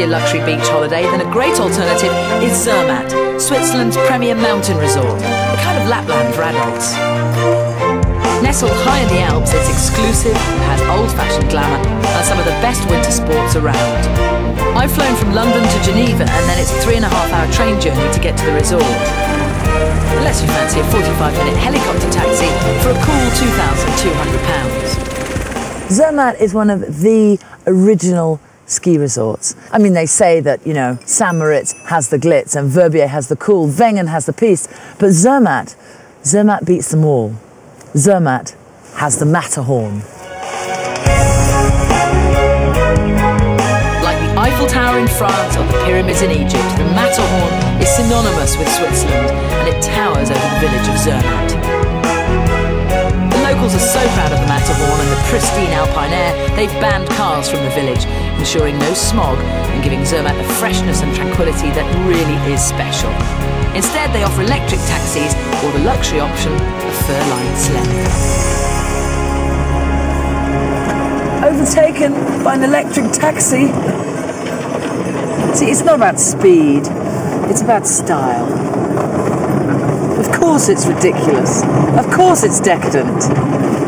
fancy a luxury beach holiday, then a great alternative is Zermatt, Switzerland's premier mountain resort, a kind of Lapland for adults. Nestled high in the Alps, it's exclusive, has old-fashioned glamour and some of the best winter sports around. I've flown from London to Geneva and then it's a 3.5-hour train journey to get to the resort. Unless you fancy a 45-minute helicopter taxi for a cool £2,200. Zermatt is one of the original ski resorts. I mean, they say that, you know, Saint-Moritz has the glitz and Verbier has the cool, Wengen has the peace, but Zermatt beats them all. Zermatt has the Matterhorn. Like the Eiffel Tower in France or the pyramids in Egypt, the Matterhorn is synonymous with Switzerland and it towers over the village of Zermatt. The locals are so proud of the Matterhorn and the pristine alpine air, they've banned cars from the village, ensuring no smog and giving Zermatt a freshness and tranquility that really is special. Instead, they offer electric taxis or the luxury option, a fur-lined sled. Overtaken by an electric taxi. See, it's not about speed, it's about style. Of course it's ridiculous, of course it's decadent,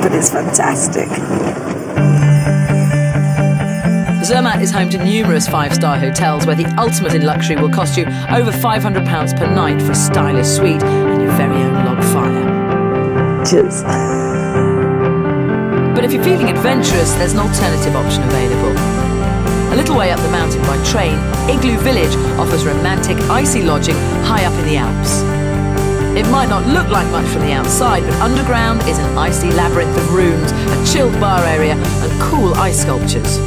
but it's fantastic. Zermatt is home to numerous 5-star hotels where the ultimate in luxury will cost you over £500 per night for a stylish suite and your very own log fire. Cheers. But if you're feeling adventurous, there's an alternative option available. A little way up the mountain by train, Igloo Village offers romantic, icy lodging high up in the Alps. It might not look like much from the outside, but underground is an icy labyrinth of rooms, a chilled bar area and cool ice sculptures.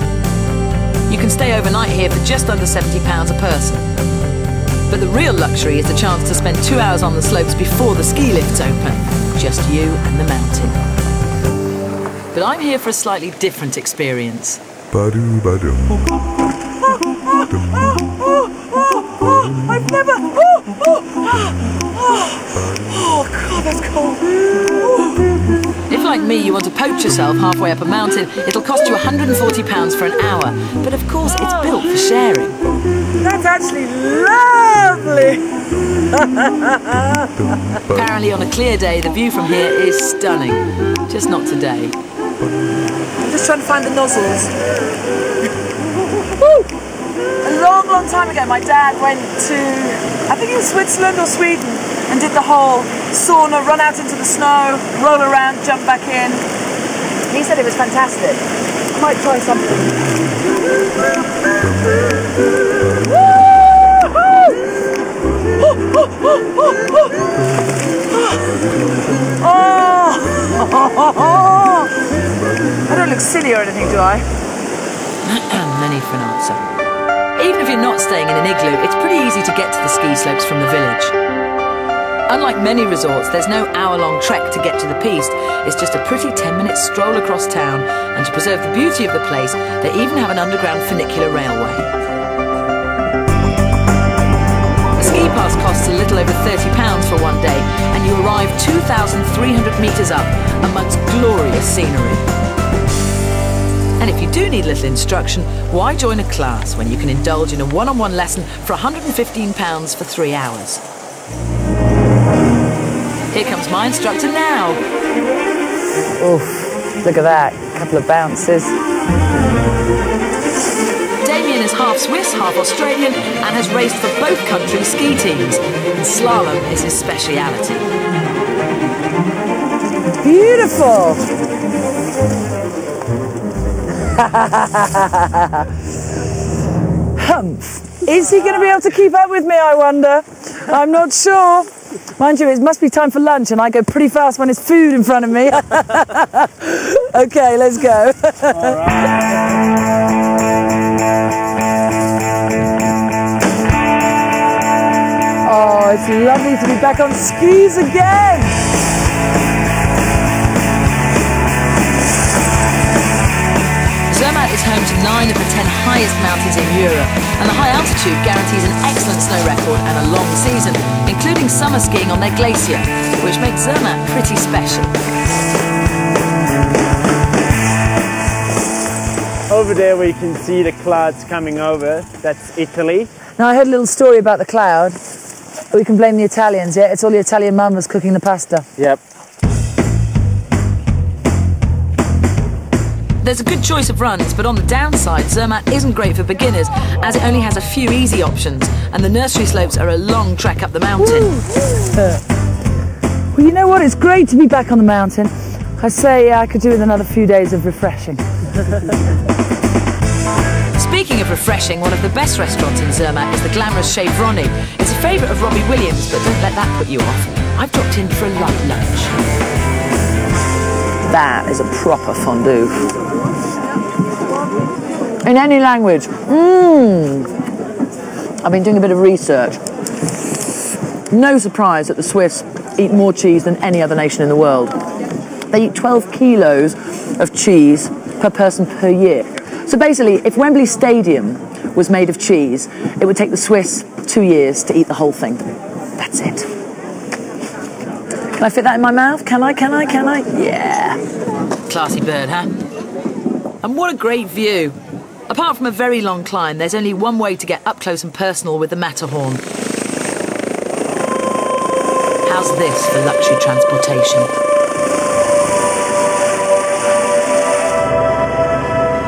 You can stay overnight here for just under £70 a person. But the real luxury is the chance to spend 2 hours on the slopes before the ski lifts open. Just you and the mountain. But I'm here for a slightly different experience. I've never... Oh, God, that's cold. If, like me, you want to poach yourself halfway up a mountain, it'll cost you £140 for an hour. But of course, it's built for sharing. That's actually lovely! Apparently, on a clear day, the view from here is stunning. Just not today. I'm just trying to find the nozzles. Woo! A long, long time ago, my dad went to, I think it was Switzerland or Sweden, and did the whole sauna, run out into the snow, roll around, jump back in. He said it was fantastic. I might try something. I don't look silly or anything, do I? Many for an answer. Even if you're not staying in an igloo, it's pretty easy to get to the ski slopes from the village. Unlike many resorts, there's no hour-long trek to get to the piste. It's just a pretty 10-minute stroll across town, and to preserve the beauty of the place, they even have an underground funicular railway. A ski pass costs a little over £30 for one day, and you arrive 2,300 metres up amongst glorious scenery. And if you do need a little instruction, why join a class when you can indulge in a one-on-one lesson for £115 for 3 hours? Here comes my instructor now. Oof, look at that, a couple of bounces. Damien is half Swiss, half Australian, and has raced for both countries' ski teams. And slalom is his speciality. Beautiful! Humph. Is he going to be able to keep up with me, I wonder? I'm not sure. Mind you, it must be time for lunch and I go pretty fast when there's food in front of me. Okay, let's go. All right. Oh, it's lovely to be back on skis again. Zermatt is home to 9 of the 10 highest mountains in Europe, and the high altitude guarantees an excellent snow record and a long season, including summer skiing on their glacier, which makes Zermatt pretty special. Over there we can see the clouds coming over. That's Italy. Now, I heard a little story about the cloud. We can blame the Italians, yeah? It's all the Italian mamas cooking the pasta. Yep. There's a good choice of runs, but on the downside, Zermatt isn't great for beginners, as it only has a few easy options, and the nursery slopes are a long trek up the mountain. Well, you know what? It's great to be back on the mountain. I say I could do with another few days of refreshing. Speaking of refreshing, one of the best restaurants in Zermatt is the glamorous Chef Ronnie. It's a favourite of Robbie Williams, but don't let that put you off. I've dropped in for a light lunch. That is a proper fondue. In any language. I've been doing a bit of research. No surprise that the Swiss eat more cheese than any other nation in the world. They eat 12 kilos of cheese per person per year. So basically, if Wembley Stadium was made of cheese, it would take the Swiss 2 years to eat the whole thing. That's it. Can I fit that in my mouth? Can I? Yeah. Classy bird, huh? And what a great view. Apart from a very long climb, there's only one way to get up close and personal with the Matterhorn. How's this for luxury transportation?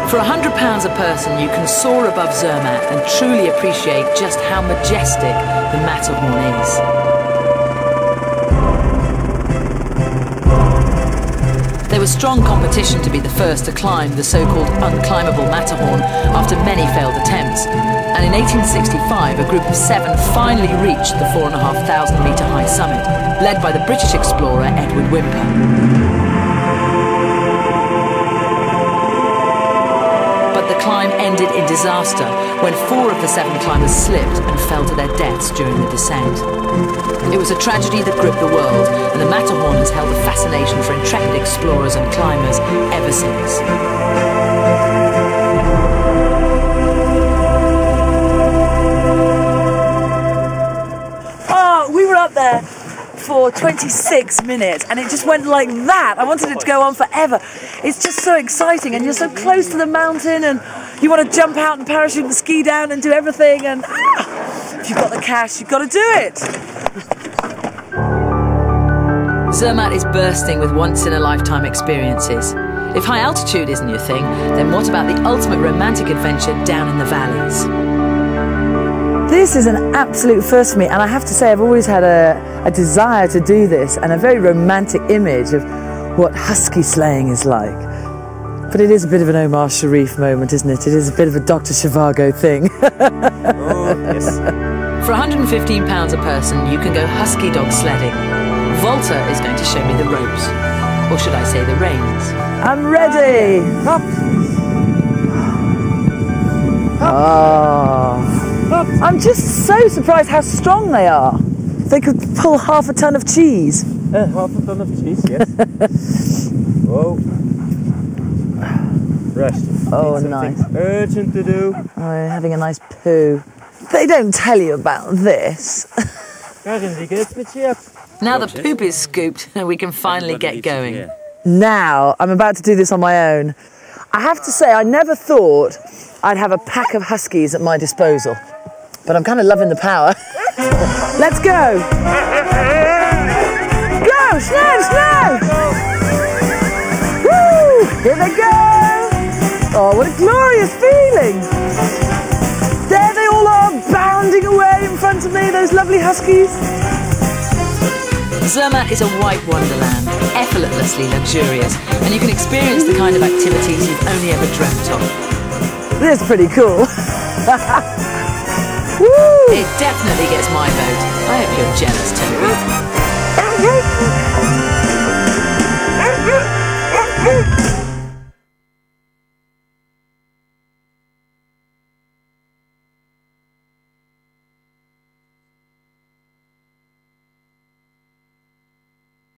For £100 a person, you can soar above Zermatt and truly appreciate just how majestic the Matterhorn is. There was strong competition to be the first to climb the so-called unclimbable Matterhorn after many failed attempts. And in 1865, a group of 7 finally reached the 4,500 metre high summit, led by the British explorer Edward Whymper. The climb ended in disaster when 4 of the 7 climbers slipped and fell to their deaths during the descent. It was a tragedy that gripped the world, and the Matterhorn has held a fascination for intrepid explorers and climbers ever since. Oh, we were up there for 26 minutes and it just went like that. I wanted it to go on forever. It's just so exciting, and you're so close to the mountain and you want to jump out and parachute and ski down and do everything, and if you've got the cash, you've got to do it. Zermatt is bursting with once-in-a-lifetime experiences. If high altitude isn't your thing, then what about the ultimate romantic adventure down in the valleys? This is an absolute first for me, and I have to say I've always had a desire to do this and a very romantic image of what husky sleighing is like. But it is a bit of an Omar Sharif moment, isn't it? It is a bit of a Dr. Zhivago thing. Oh, yes. For £115 a person, you can go husky dog sledding. Volta is going to show me the ropes. Or should I say the reins? I'm ready! Up. Oh. I'm just so surprised how strong they are. They could pull half a ton of cheese. Half a ton of cheese, yes. Whoa. Rushed. Oh, nice. Urgent to do. Oh, having a nice poo. They don't tell you about this. Now the poop is scooped and we can finally get going. Now, I'm about to do this on my own. I have to say, I never thought I'd have a pack of huskies at my disposal. But I'm kind of loving the power. Let's go! Go! Slow! Woo! Here they go! Oh, what a glorious feeling! There they all are, bounding away in front of me, those lovely huskies. Zermatt is a white wonderland, effortlessly luxurious, and you can experience the kind of activities you've only ever dreamt of. This is pretty cool. Woo! It definitely gets my vote. I hope you're jealous, Toby.